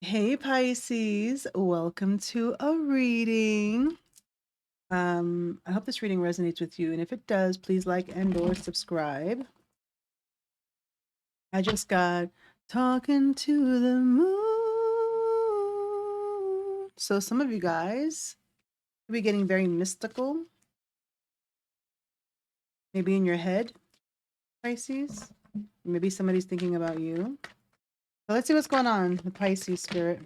Hey Pisces, welcome to a reading. I hope this reading resonates with you, and if it does, please like and or subscribe. I just got talking to the moon. So some of you guys will be getting very mystical, maybe in your head, Pisces. Maybe somebody's thinking about you. So let's see what's going on with Pisces spirit.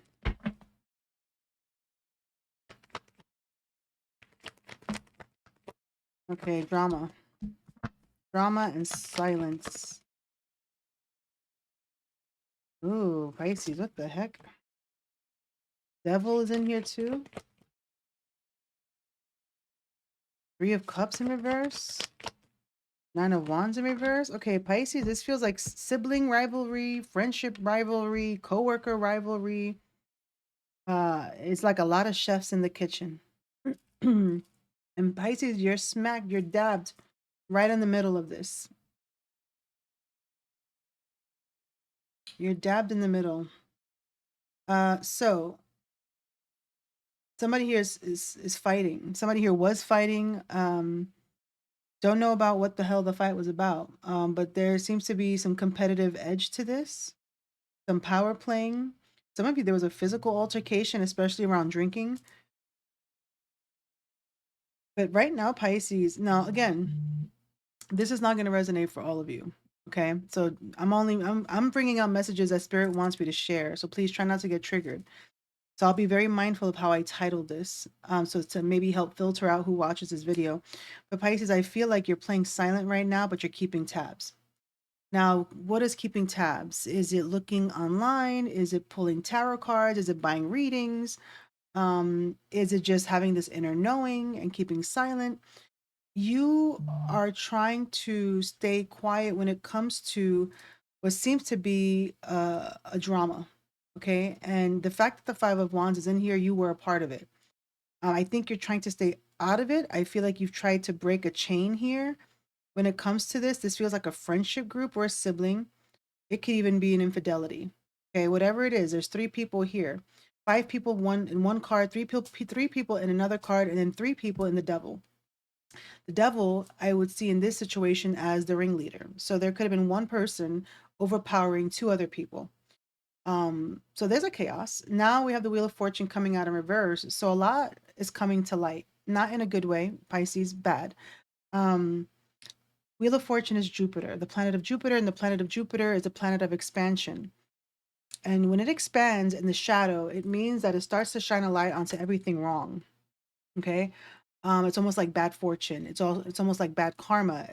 Okay, drama. Drama and silence. Ooh, Pisces, what the heck? Devil is in here too. Three of Cups in reverse. Nine of Wands in reverse. Okay, Pisces, this feels like sibling rivalry, friendship rivalry, coworker rivalry. It's like a lot of chefs in the kitchen. And Pisces, you're smacked, you're dabbed right in the middle of this. You're dabbed in the middle. So somebody here is fighting. Somebody here was fighting. Don't know about what the hell the fight was about. But there seems to be some competitive edge to this, some power playing. Some of you, there was a physical altercation, especially around drinking. But right now, Pisces, now again, this is not going to resonate for all of you. Okay. So I'm bringing out messages that spirit wants me to share. So please try not to get triggered. So I'll be very mindful of how I titled this. So to maybe help filter out who watches this video. But Pisces, I feel like you're playing silent right now, but you're keeping tabs. Now, what is keeping tabs? Is it looking online? Is it pulling tarot cards? Is it buying readings? Is it just having this inner knowing and keeping silent? You are trying to stay quiet when it comes to what seems to be a drama. Okay. And the fact that the Five of Wands is in here, you were a part of it. I think you're trying to stay out of it. I feel like you've tried to break a chain here. When it comes to this feels like a friendship group or a sibling. It could even be an infidelity. Okay, whatever it is, there's three people here. Five people, one in one card, three people in another card, and then three people in the devil. The devil, I would see in this situation as the ringleader. So there could have been one person overpowering two other people. So there's a chaos. Now we have the Wheel of Fortune coming out in reverse. So a lot is coming to light, not in a good way. Pisces, bad. Um, Wheel of Fortune is Jupiter, the planet of Jupiter, and the planet of Jupiter is a planet of expansion. And when it expands in the shadow, it means that it starts to shine a light onto everything wrong. Okay. It's almost like bad fortune. It's almost like bad karma.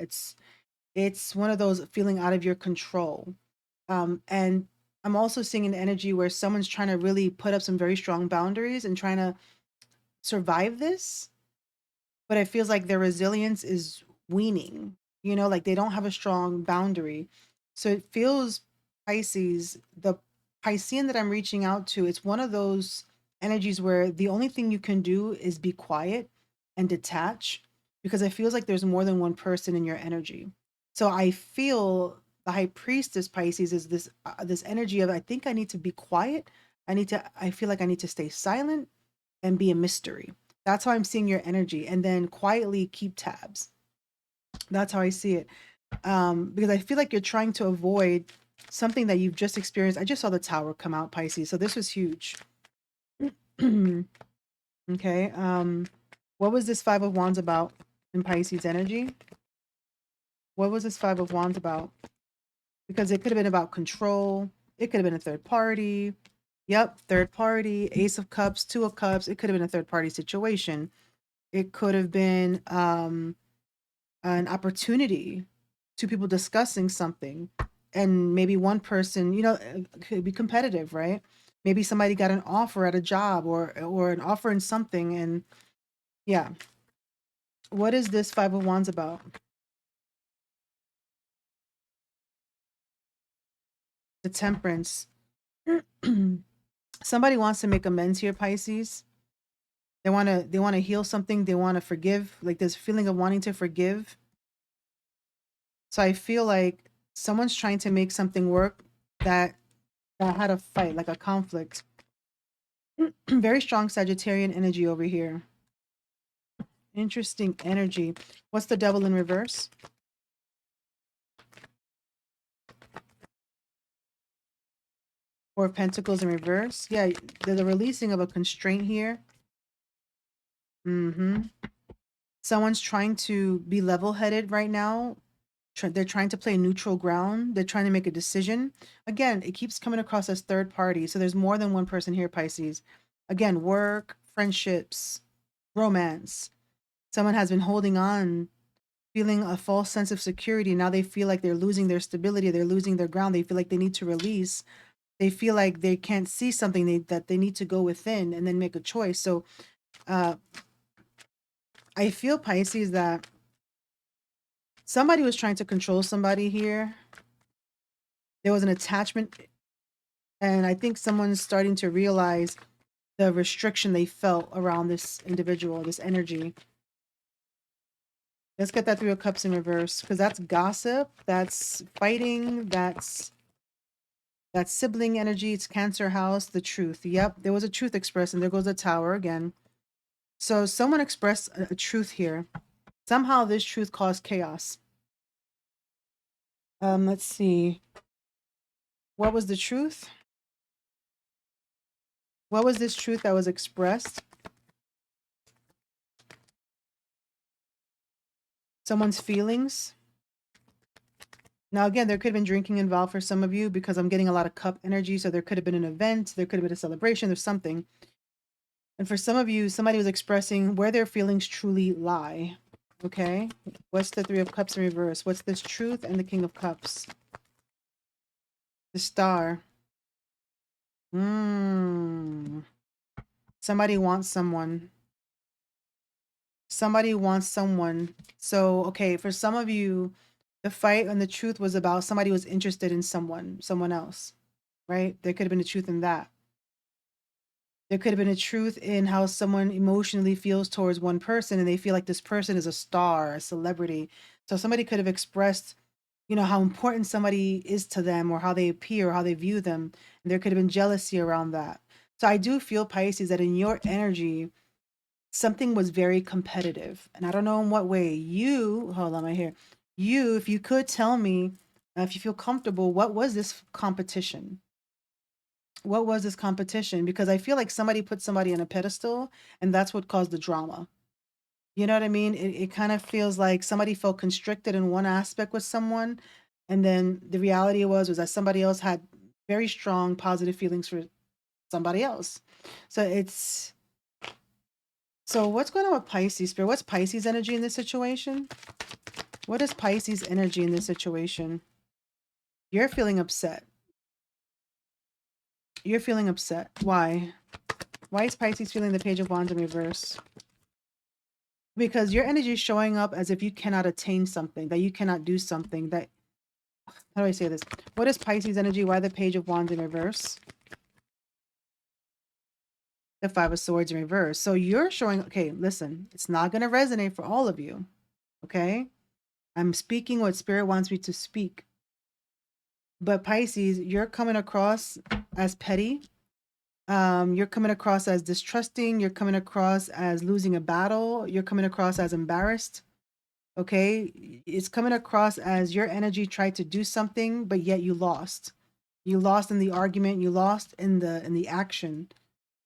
It's one of those feeling out of your control. And I'm also seeing an energy where someone's trying to really put up some very strong boundaries and trying to survive this, but it feels like their resilience is weaning, like they don't have a strong boundary. So it feels, Pisces, the Piscean that I'm reaching out to, it's one of those energies where the only thing you can do is be quiet and detach, because it feels like there's more than one person in your energy. So I feel the high priestess Pisces is this energy of, I think I need to be quiet. I feel like I need to stay silent and be a mystery. That's how I'm seeing your energy. And then quietly keep tabs. That's how I see it. Because I feel like you're trying to avoid something that you've just experienced. I just saw the tower come out, Pisces. So this was huge. Okay. What was this Five of Wands about in Pisces energy? What was this Five of Wands about? Because it could have been about control. It could have been a third party. Yep, third party, Ace of Cups, Two of Cups. It could have been a third party situation. It could have been an opportunity, two people discussing something, and maybe one person, could be competitive, right? Maybe somebody got an offer at a job or an offer in something, and yeah. What is this Five of Wands about? The Temperance. Somebody wants to make amends here, Pisces. They want to heal something, they want to forgive, like this feeling of wanting to forgive. So I feel like someone's trying to make something work that had a fight, like a conflict. Very strong Sagittarian energy over here. Interesting energy. What's the devil in reverse? Four of Pentacles in reverse. Yeah, there's a releasing of a constraint here. Mm-hmm. Someone's trying to be level-headed right now. They're trying to play neutral ground. They're trying to make a decision. Again, it keeps coming across as third party. So there's more than one person here, Pisces. Again, work, friendships, romance. Someone has been holding on, feeling a false sense of security. Now they feel like they're losing their stability. They're losing their ground. They feel like they need to release. They feel like they can't see something that they need to go within and then make a choice. So uh, I feel, Pisces, that somebody was trying to control somebody here. There was an attachment, and I think someone's starting to realize the restriction they felt around this individual, this energy. Let's get that Three of Cups in reverse, because that's gossip, that's fighting, that's sibling energy. It's Cancer house, the truth. Yep, there was a truth expressed, and there goes the Tower again. So someone expressed a truth here. Somehow this truth caused chaos. Let's see. What was the truth? What was this truth that was expressed? Someone's feelings. Now, again, there could have been drinking involved for some of you because I'm getting a lot of cup energy. So there could have been an event, there could have been a celebration, there's something. And for some of you, somebody was expressing where their feelings truly lie. Okay. What's the Three of Cups in reverse? What's this truth and the King of Cups? The Star. Somebody wants someone. Somebody wants someone. So, okay, for some of you, the fight and the truth was about somebody was interested in someone else, right? There could have been a truth in that. There could have been a truth in how someone emotionally feels towards one person and they feel like this person is a star, a celebrity. So somebody could have expressed, how important somebody is to them or how they appear or how they view them. And there could have been jealousy around that. So I do feel, Pisces, that in your energy, something was very competitive. And I don't know in what way. Hold on, right here. If you could tell me, if you feel comfortable, what was this competition? What was this competition? Because I feel like somebody put somebody on a pedestal and that's what caused the drama. You know what I mean? It kind of feels like somebody felt constricted in one aspect with someone. And then the reality was that somebody else had very strong positive feelings for somebody else. So what's going on with Pisces Spirit? What's Pisces energy in this situation? What is Pisces energy in this situation? You're feeling upset. You're feeling upset. Why? Why is Pisces feeling the Page of Wands in reverse? Because your energy is showing up as if you cannot attain something, that you cannot do something, that... How do I say this? What is Pisces energy? Why the Page of Wands in reverse? The Five of Swords in reverse. So you're showing... Okay, listen. It's not going to resonate for all of you. Okay? I'm speaking what Spirit wants me to speak. But Pisces, you're coming across as petty. You're coming across as distrusting. You're coming across as losing a battle. You're coming across as embarrassed. Okay? It's coming across as your energy tried to do something, but yet you lost. You lost in the argument. You lost in the action.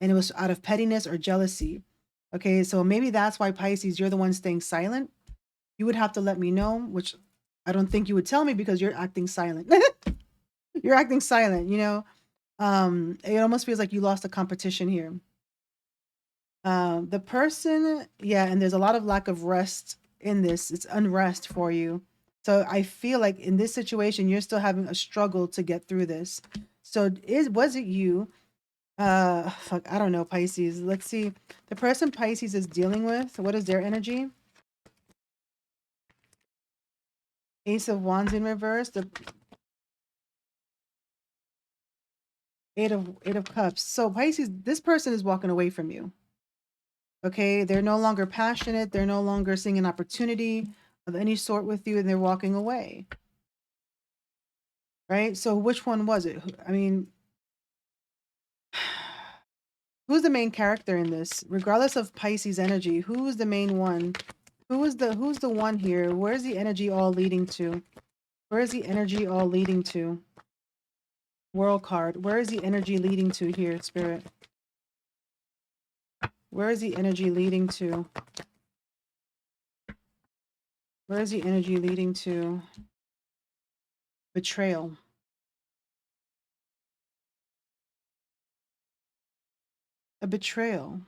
And it was out of pettiness or jealousy. Okay? So maybe that's why, Pisces, you're the one staying silent. You would have to let me know, which I don't think you would tell me because you're acting silent. You're acting silent, it almost feels like you lost a competition here. The person, yeah, and there's a lot of lack of rest in this. It's unrest for you. So I feel like in this situation, you're still having a struggle to get through this. So was it you? Fuck, I don't know, Pisces. Let's see. The person Pisces is dealing with, what is their energy? Ace of Wands in reverse, the Eight of Cups. So Pisces, this person is walking away from you. Okay, they're no longer passionate. They're no longer seeing an opportunity of any sort with you, and they're walking away. Right? So which one was it? I mean, Who's the main character in this? Regardless of Pisces energy, who's the main one? Who's the one here? Where's the energy all leading to? Where is the energy all leading to? World card. Where is the energy leading to here, Spirit? Where is the energy leading to? Where is the energy leading to? Betrayal. A betrayal.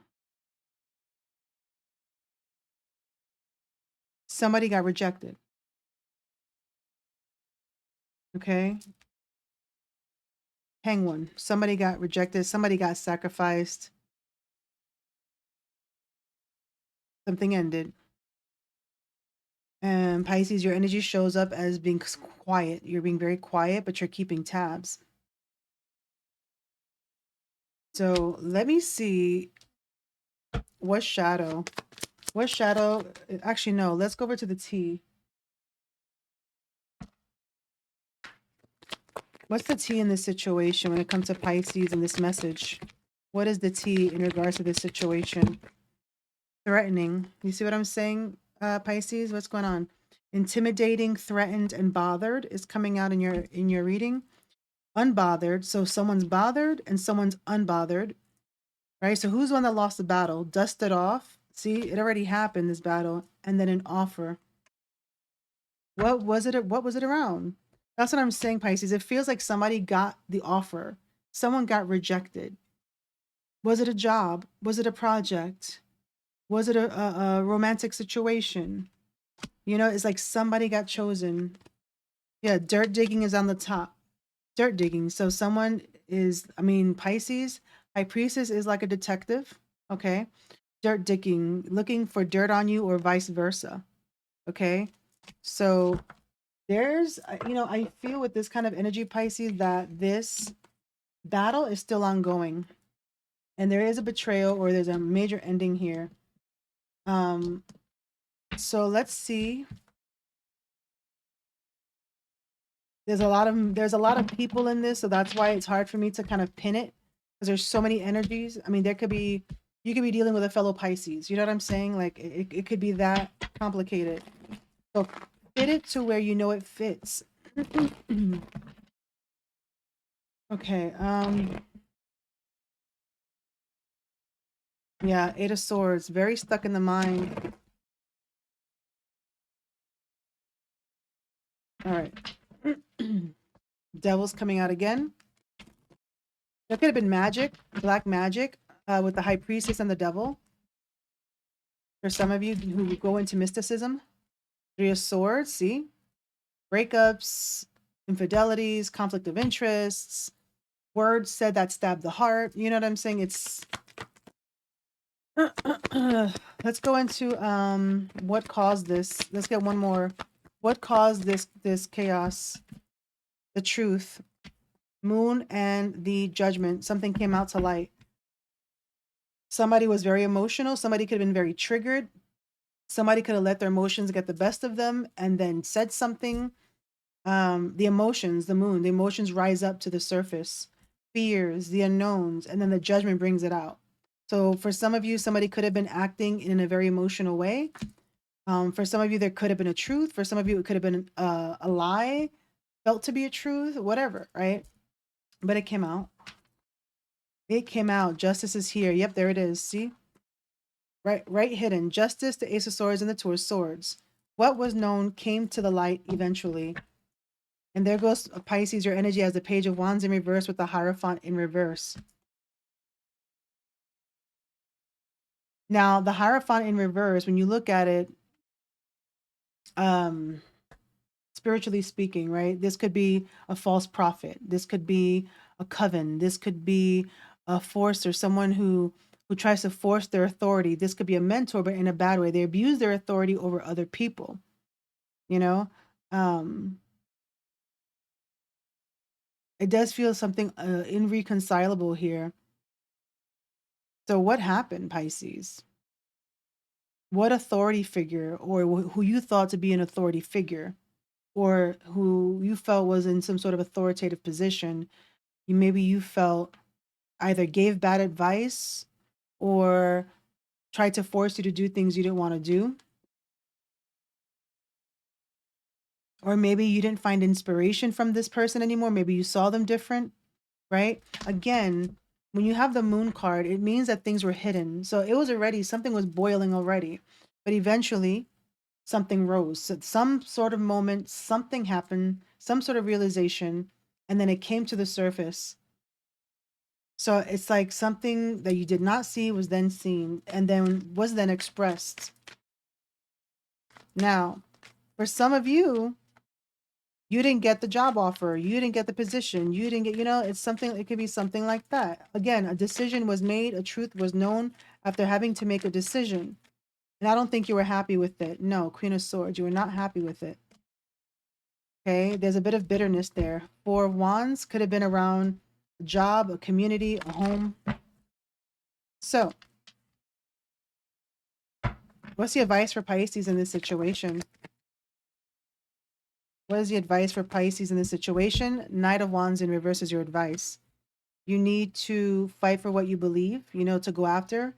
Somebody got rejected. Okay. Penguin. Somebody got rejected. Somebody got sacrificed. Something ended. And Pisces, your energy shows up as being quiet. You're being very quiet, but you're keeping tabs. So let me see what shadow. What shadow? Actually, no. Let's go over to the T. What's the T in this situation when it comes to Pisces and this message? What is the T in regards to this situation? Threatening. You see what I'm saying, Pisces? What's going on? Intimidating, threatened, and bothered is coming out in your reading. Unbothered. So someone's bothered and someone's unbothered. Right? So who's the one that lost the battle? Dusted off. See, it already happened, this battle. And then an offer. What was it around? That's what I'm saying, Pisces. It feels like somebody got the offer. Someone got rejected. Was it a job? Was it a project? Was it a romantic situation? You know, it's like somebody got chosen. Yeah, dirt digging is on the top. Dirt digging. So someone is, I mean, Pisces, High Priestess is like a detective. Okay. Dirt digging, looking for dirt on you or vice versa. Okay. So there's, you know, I feel with this kind of energy, Pisces, that this battle is still ongoing. And there is a betrayal or there's a major ending here. So let's see. There's a lot of people in this, so that's why it's hard for me to kind of pin it because there's so many energies. I mean, you could be dealing with a fellow Pisces. You know what I'm saying? Like it could be that complicated. So fit it to where you know it fits. Okay. Yeah, Eight of Swords, very stuck in the mind. All right. Devil's coming out again. There could have been magic, black magic, with the High Priestess and the Devil. For some of you who go into mysticism, Three of Swords, see? Breakups, infidelities, conflict of interests, words said that stabbed the heart. You know what I'm saying? It's let's go into what caused this. Let's get one more. What caused this chaos? The truth. Moon and the judgment. Something came out to light. Somebody was very emotional. Somebody could have been very triggered. Somebody could have let their emotions get the best of them and then said something. The emotions, the moon, the emotions rise up to the surface, fears, the unknowns, and then the judgment brings it out. So for some of you, somebody could have been acting in a very emotional way. For some of you, there could have been a truth. For some of you, it could have been a lie, felt to be a truth, whatever, right? But it came out. It came out. Justice is here. Yep, there it is. See? Right hidden. Justice, the Ace of Swords, and the Two of Swords. What was known came to the light eventually. And there goes Pisces, your energy as the Page of Wands in reverse with the Hierophant in reverse. Now, the Hierophant in reverse, when you look at it, spiritually speaking, right? This could be a false prophet. This could be a coven. This could be a force or someone who tries to force their authority. This could be a mentor, but in a bad way. They abuse their authority over other people, you know? It does feel something irreconcilable here. So what happened, Pisces? What authority figure or who you thought to be an authority figure or who you felt was in some sort of authoritative position, maybe you felt either gave bad advice or tried to force you to do things you didn't want to do. Or maybe you didn't find inspiration from this person anymore. Maybe you saw them different, right? Again, when you have the moon card, it means that things were hidden. So it was already, something was boiling already. But eventually, something rose. So some sort of moment, something happened, some sort of realization, and then it came to the surface. So it's like something that you did not see was then seen and then was then expressed. Now, for some of you, you didn't get the job offer, you didn't get the position, you didn't get, it's something, it could be something like that. Again, a decision was made, a truth was known after having to make a decision. And I don't think you were happy with it. No, Queen of Swords, you were not happy with it. Okay, there's a bit of bitterness there. Four of Wands could have been around a job, a community, a home. So, what's the advice for Pisces in this situation? What is the advice for Pisces in this situation? Knight of Wands in reverse is your advice. You need to fight for what you believe, to go after.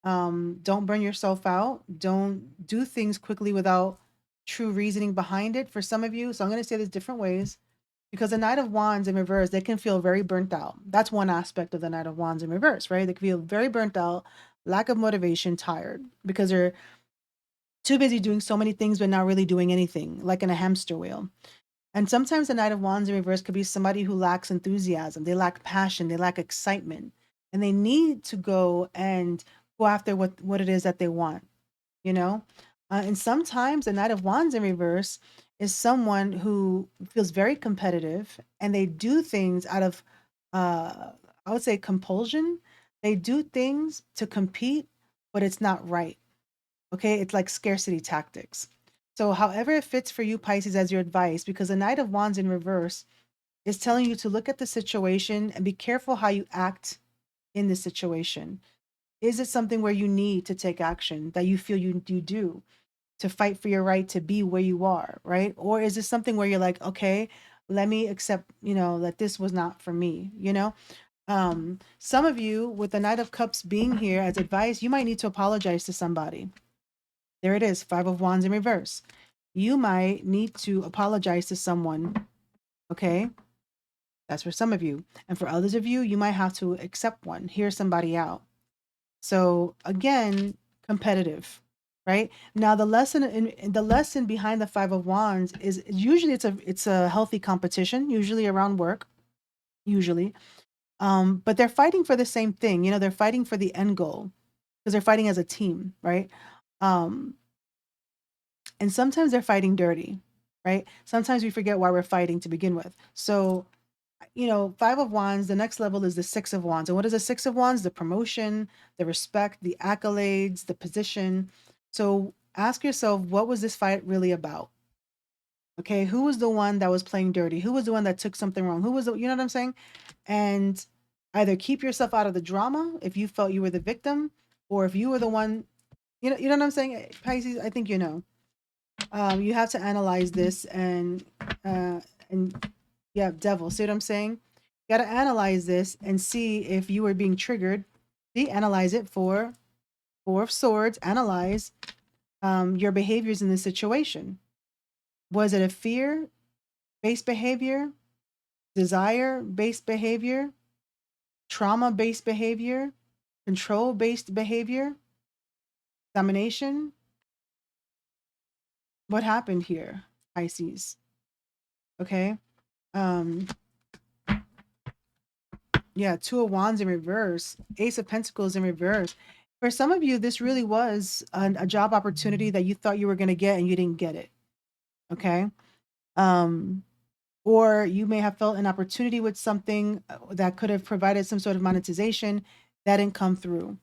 Don't burn yourself out. Don't do things quickly without true reasoning behind it for some of you. So I'm going to say this different ways because the Knight of Wands in reverse, they can feel very burnt out. That's one aspect of the Knight of Wands in reverse, right? They can feel very burnt out, lack of motivation, tired because they're too busy doing so many things but not really doing anything, like in a hamster wheel. And sometimes the Knight of Wands in reverse could be somebody who lacks enthusiasm, they lack passion, they lack excitement, and they need to go after what it is that they want, you know? And sometimes the Knight of Wands in reverse is someone who feels very competitive and they do things out of, I would say, compulsion. They do things to compete, but it's not right. Okay, it's like scarcity tactics. So, however it fits for you, Pisces, as your advice, because the Knight of Wands in reverse is telling you to look at the situation and be careful how you act in this situation. Is it something where you need to take action that you feel you do to fight for your right to be where you are, right? Or is it something where you're like, okay, let me accept, that this was not for me. Some of you with the Knight of Cups being here as advice, you might need to apologize to somebody. There it is, Five of Wands in reverse. You might need to apologize to someone, okay? That's for some of you. And for others of you, you might have to accept one, hear somebody out. So again, competitive, right? Now the lesson behind the Five of Wands is usually it's a healthy competition, usually around work, usually. But they're fighting for the same thing, they're fighting for the end goal because they're fighting as a team, right? Um, and sometimes they're fighting dirty, right? Sometimes we forget why we're fighting to begin with. So, Five of Wands, the next level is the Six of Wands. And what is the Six of Wands? The promotion, the respect, the accolades, the position. So ask yourself, what was this fight really about? Okay, who was the one that was playing dirty? Who was the one that took something wrong? Who was the, you know what I'm saying? And either keep yourself out of the drama if you felt you were the victim, or if you were the one, you know what I'm saying? Pisces, I think you know. You have to analyze this and yeah, devil. See what I'm saying? You got to analyze this and see if you were being triggered. See, analyze it for Four of Swords. Analyze your behaviors in this situation. Was it a fear-based behavior, desire-based behavior, trauma-based behavior, control-based behavior, domination? What happened here, Pisces? Okay. Um, Yeah, Two of Wands in reverse, Ace of Pentacles in reverse. For some of you, this really was a job opportunity that you thought you were going to get and you didn't get it. Okay. Um, or you may have felt an opportunity with something that could have provided some sort of monetization that didn't come through.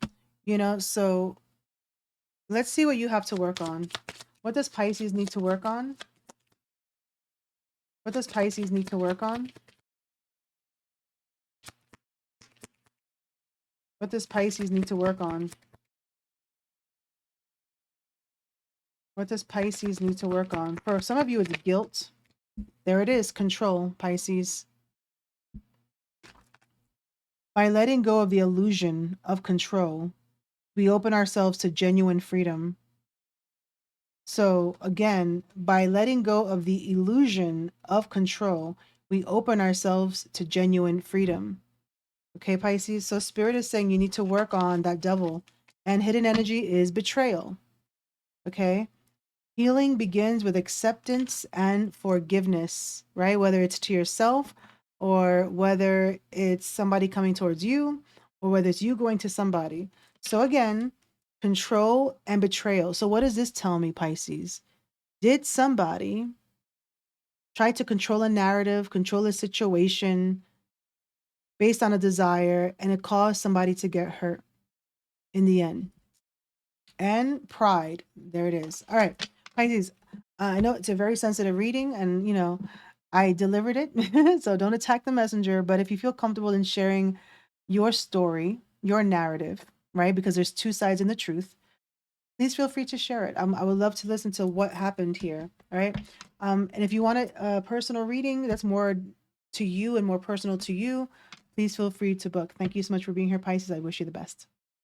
So let's see what you have to work on. What does Pisces need to work on? What does Pisces need to work on? What does Pisces need to work on? What does Pisces need to work on? For some of you, it's guilt. There it is, control, Pisces. By letting go of the illusion of control, we open ourselves to genuine freedom. So, again, by letting go of the illusion of control, we open ourselves to genuine freedom. Okay, Pisces? So, Spirit is saying you need to work on that devil, and hidden energy is betrayal. Okay? Healing begins with acceptance and forgiveness, right? Whether it's to yourself or whether it's somebody coming towards you or whether it's you going to somebody. So, again, control and betrayal. So, what does this tell me, Pisces? Did somebody try to control a narrative, control a situation based on a desire, and it caused somebody to get hurt in the end? And pride. There it is. All right, Pisces. I know it's a very sensitive reading, and I delivered it, so don't attack the messenger. But if you feel comfortable in sharing your story, your narrative, right? Because there's two sides in the truth. Please feel free to share it. I would love to listen to what happened here. All right. And if you want a personal reading that's more to you and more personal to you, please feel free to book. Thank you so much for being here, Pisces. I wish you the best.